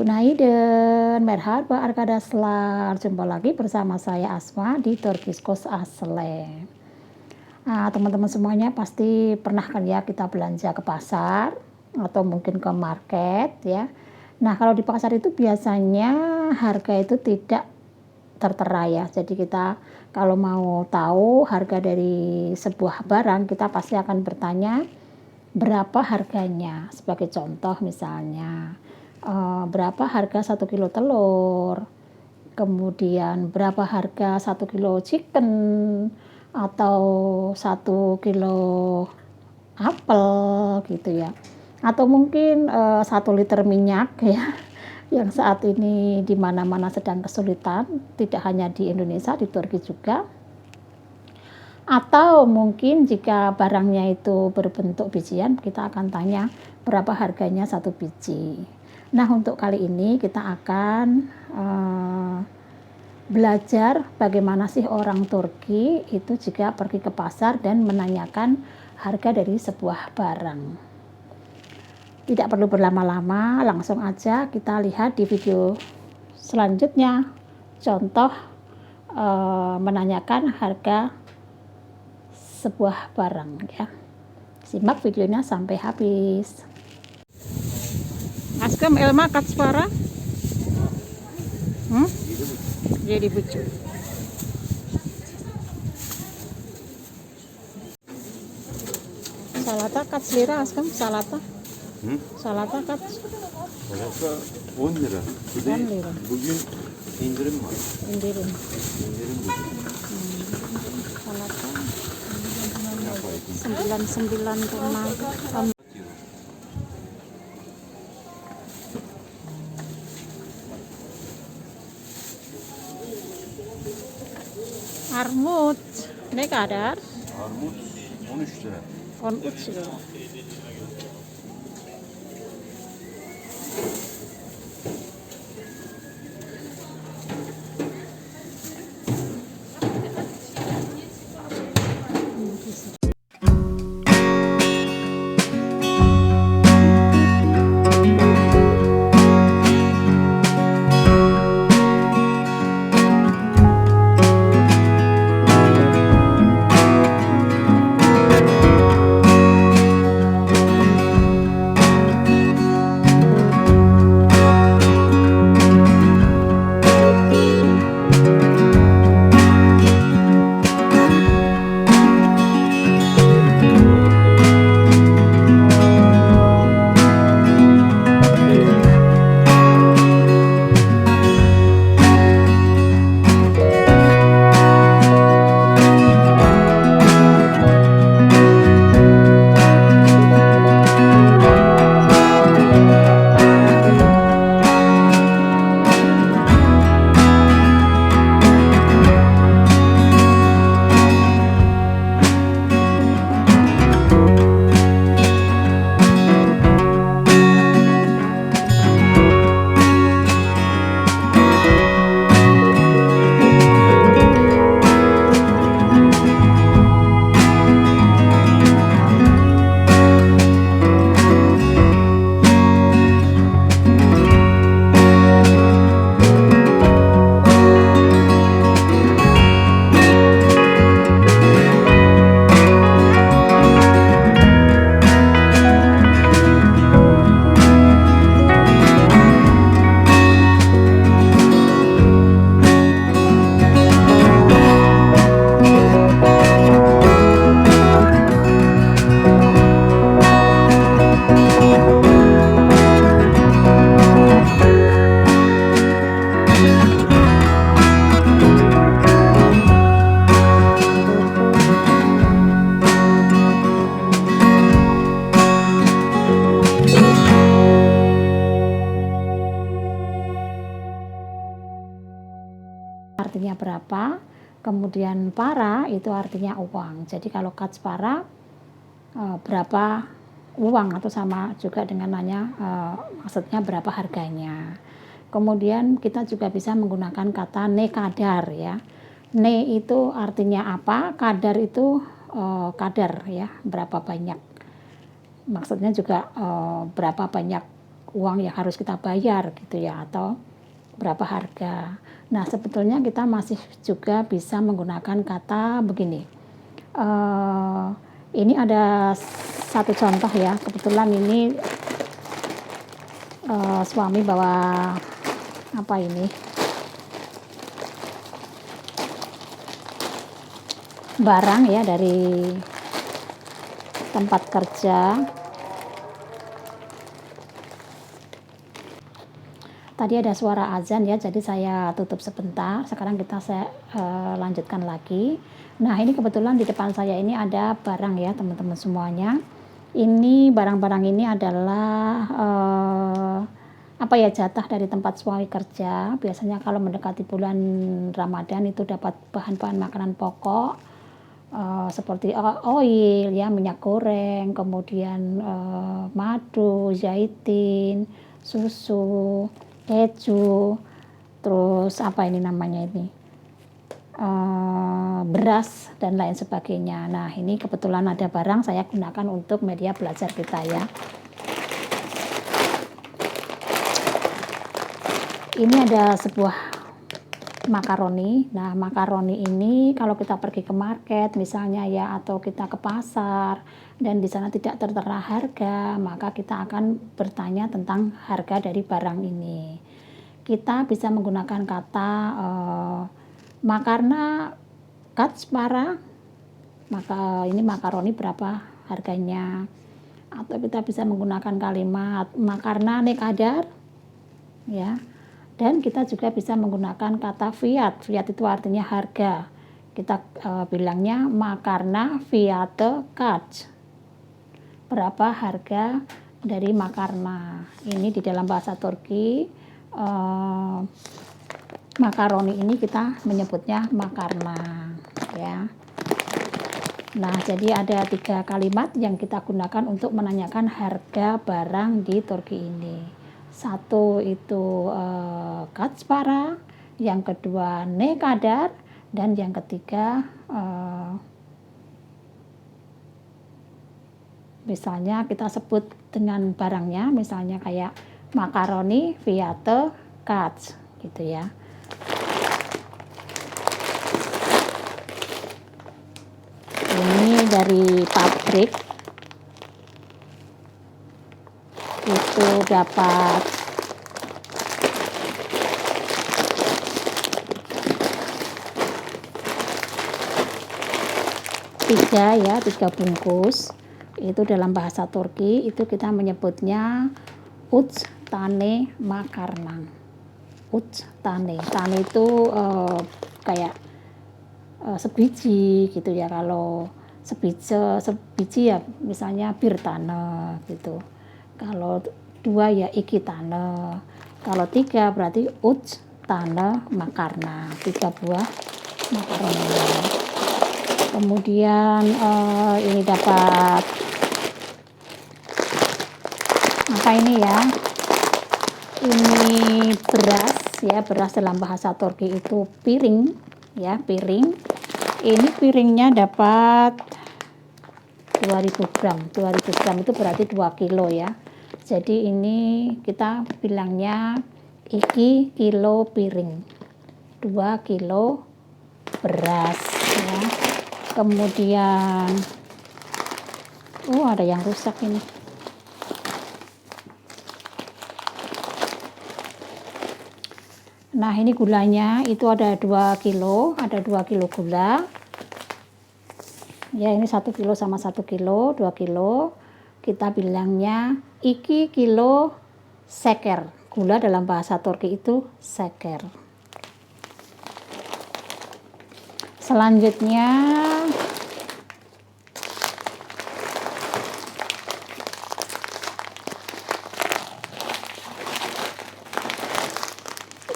Günaydın, merhaba arkadaşlar. Jumpa lagi bersama saya Asma di Turkish Course Asle. Nah, teman-teman semuanya pasti pernah kan ya kita belanja ke pasar atau mungkin ke market ya. Nah, kalau di pasar itu biasanya harga itu tidak tertera ya. Jadi kita kalau mau tahu harga dari sebuah barang, kita pasti akan bertanya berapa harganya. Sebagai contoh misalnya, berapa harga 1 kilo telur, kemudian berapa harga 1 kilo chicken, atau 1 kilo apel gitu ya, atau mungkin 1 liter minyak ya, yang saat ini di mana-mana sedang kesulitan, tidak hanya di Indonesia, di Turki juga. Atau mungkin jika barangnya itu berbentuk bijian, kita akan tanya berapa harganya 1 biji. Nah, untuk kali ini kita akan belajar bagaimana sih orang Turki itu jika pergi ke pasar dan menanyakan harga dari sebuah barang. Tidak perlu berlama-lama, langsung aja kita lihat di video selanjutnya. Contoh menanyakan harga sebuah barang ya. Simak videonya sampai habis. Askam elma kaç para? Jadi bucu. Salata kaç lira Askam? Salata? Salata kaç? Salata 10 lira. 10 lira. Bugün indirim var. İndirim. İndirim bugün. Salata 99,6. Armut ne kadar? Armut 13 lira. 13 lira. Artinya berapa, kemudian para itu artinya uang. Jadi kalau kaç para berapa uang, atau sama juga dengan nanya maksudnya berapa harganya. Kemudian kita juga bisa menggunakan kata ne kadar ya. Ne itu artinya apa, kadar itu kadar ya, berapa banyak. Maksudnya juga berapa banyak uang yang harus kita bayar gitu ya, atau berapa harga. Nah, sebetulnya kita masih juga bisa menggunakan kata begini. Ini ada satu contoh ya, kebetulan ini suami bawa apa ini, barang ya dari tempat kerja. Tadi ada suara azan ya, jadi saya tutup sebentar. Sekarang saya lanjutkan lagi. Nah, ini kebetulan di depan saya ini ada barang ya teman-teman semuanya. Ini barang-barang ini adalah apa ya, jatah dari tempat suami kerja. Biasanya kalau mendekati bulan Ramadan itu dapat bahan-bahan makanan pokok seperti oil ya, minyak goreng, kemudian madu, zaitin, susu, keju, terus apa ini namanya ini, beras dan lain sebagainya. Nah, ini kebetulan ada barang saya gunakan untuk media belajar kita ya. Ini ada sebuah makaroni. Nah, makaroni ini kalau kita pergi ke market misalnya ya, atau kita ke pasar dan di sana tidak tertera harga, maka kita akan bertanya tentang harga dari barang ini. Kita bisa menggunakan kata makarna katspara, maka ini makaroni berapa harganya. Atau kita bisa menggunakan kalimat makarna nekadar ya. Dan kita juga bisa menggunakan kata fiat. Fiat itu artinya harga. Kita bilangnya makarna fiate kaj. Berapa harga dari makarna. Ini di dalam bahasa Turki, makaroni ini kita menyebutnya makarna ya. Nah, jadi ada 3 kalimat yang kita gunakan untuk menanyakan harga barang di Turki ini. Satu itu katspara, yang kedua nekadar, dan yang ketiga misalnya kita sebut dengan barangnya, misalnya kayak makaroni fiate kaj gitu ya. Ini dari pabrik itu dapat 3 bungkus. Itu dalam bahasa Turki itu kita menyebutnya uç tane makarna. Uç tane. Tane itu kayak sebiji gitu ya. Kalau sebiji ya misalnya bir tane gitu. Kalau 2 ya iki tane. Kalau 3 berarti uç tane makarna. 3 buah makaroni. Kemudian ini dapat apa ini ya? Ini beras ya, beras dalam bahasa Turki itu piring ya, piring. Ini piringnya dapat 2000 gram. 2000 gram itu berarti 2 kilo ya. Jadi ini kita bilangnya iki kilo piring. 2 kilo beras ya. Kemudian ada yang rusak ini. Nah, ini gulanya itu ada 2 kilo, ada 2 kilo gula. Ya, ini 1 kilo sama 1 kilo, 2 kilo. Kita bilangnya iki kilo seker. Gula dalam bahasa Turki itu seker. Selanjutnya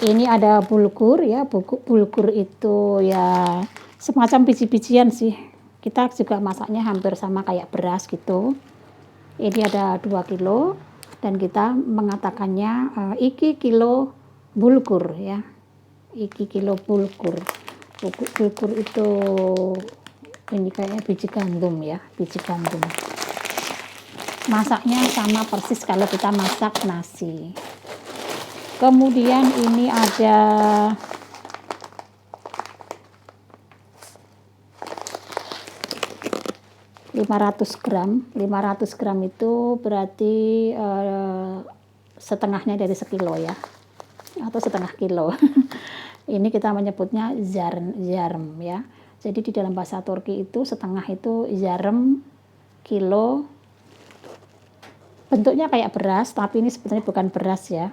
ini ada bulgur ya. Bulgur itu ya semacam biji-bijian sih. Kita juga masaknya hampir sama kayak beras gitu. Ini ada 2 kilo dan kita mengatakannya iki kilo bulgur ya. Iki kilo bulgur. Bulgur itu ini kayak biji gandum ya, biji gandum. masaknya sama persis kalau kita masak nasi. Kemudian ini ada lima ratus gram itu berarti setengahnya dari sekilo ya, atau setengah kilo. Ini kita menyebutnya zarm ya. Jadi di dalam bahasa Turki itu setengah itu zarm, kilo. Bentuknya kayak beras, tapi ini sebenarnya bukan beras ya.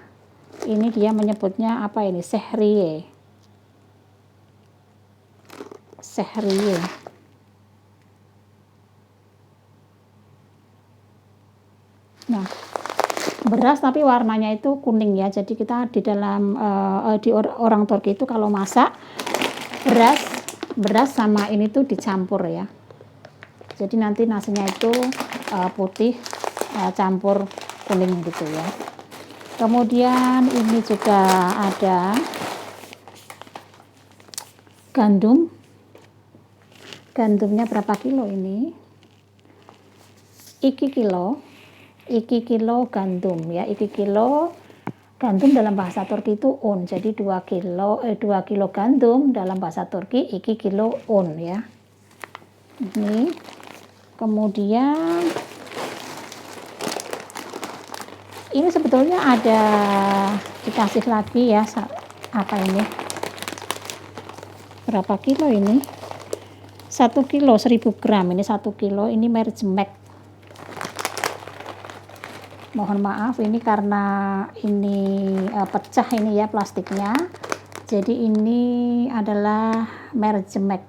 Ini dia menyebutnya apa ini? Sehriye. Sehriye. Nah, beras tapi warnanya itu kuning ya. Jadi kita di dalam orang Turki itu kalau masak beras sama ini tuh dicampur ya. Jadi nanti nasinya itu putih campur kuning gitu ya. Kemudian ini juga ada gandum. Gandumnya berapa kilo ini? Iki kilo gandum ya. Iki kilo gandum dalam bahasa Turki itu un. Jadi 2 kilo gandum dalam bahasa Turki iki kilo un ya. Ini kemudian ini sebetulnya ada dikasih lagi ya, apa ini, berapa kilo ini, 1 kilo 1000 gram, ini 1 kilo, ini mercimek. Mohon maaf ini karena ini pecah ini ya plastiknya, jadi ini adalah mercimek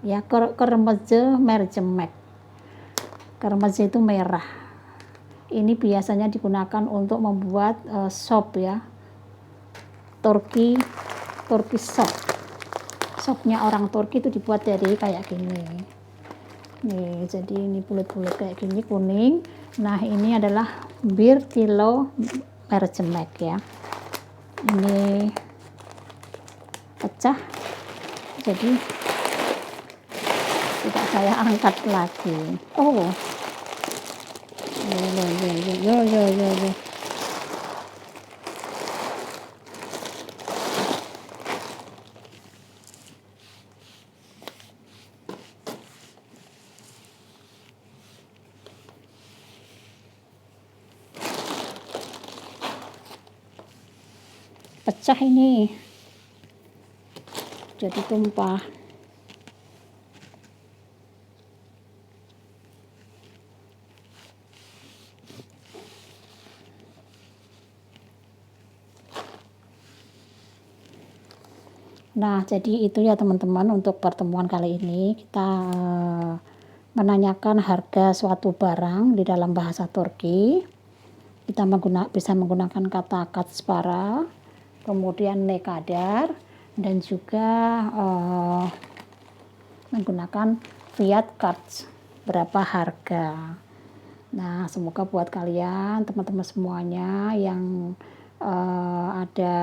ya, kırmızı mercimek. Kırmızı itu merah. Ini biasanya digunakan untuk membuat sop ya, Turki sop. Sopnya orang Turki itu dibuat dari kayak gini nih, jadi ini bulat-bulat kayak gini kuning. Nah ini adalah 1 kilo mercimek ya, ini pecah jadi tidak saya angkat lagi. Oh yo. Pecah ini jadi tumpah. Nah jadi itu ya teman-teman, untuk pertemuan kali ini kita menanyakan harga suatu barang di dalam bahasa Turki. Kita bisa menggunakan kata katspara, kemudian ne kadar, dan juga menggunakan fiat cards, berapa harga. Nah semoga buat kalian teman-teman semuanya yang ada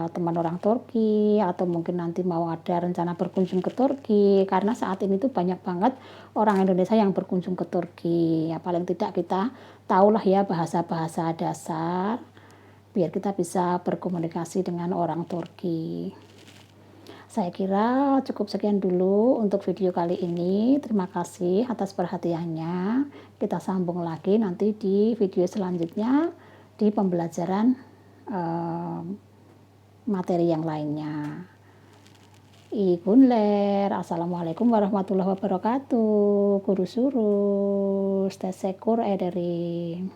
teman orang Turki atau mungkin nanti mau ada rencana berkunjung ke Turki, karena saat ini tuh banyak banget orang Indonesia yang berkunjung ke Turki ya, paling tidak kita tahulah ya bahasa-bahasa dasar biar kita bisa berkomunikasi dengan orang Turki. Saya kira cukup sekian dulu untuk video kali ini. Terima kasih atas perhatiannya. Kita sambung lagi nanti di video selanjutnya di pembelajaran materi yang lainnya. Ikunler, assalamualaikum warahmatullahi wabarakatuh. Guru suruh, tesekur ederim.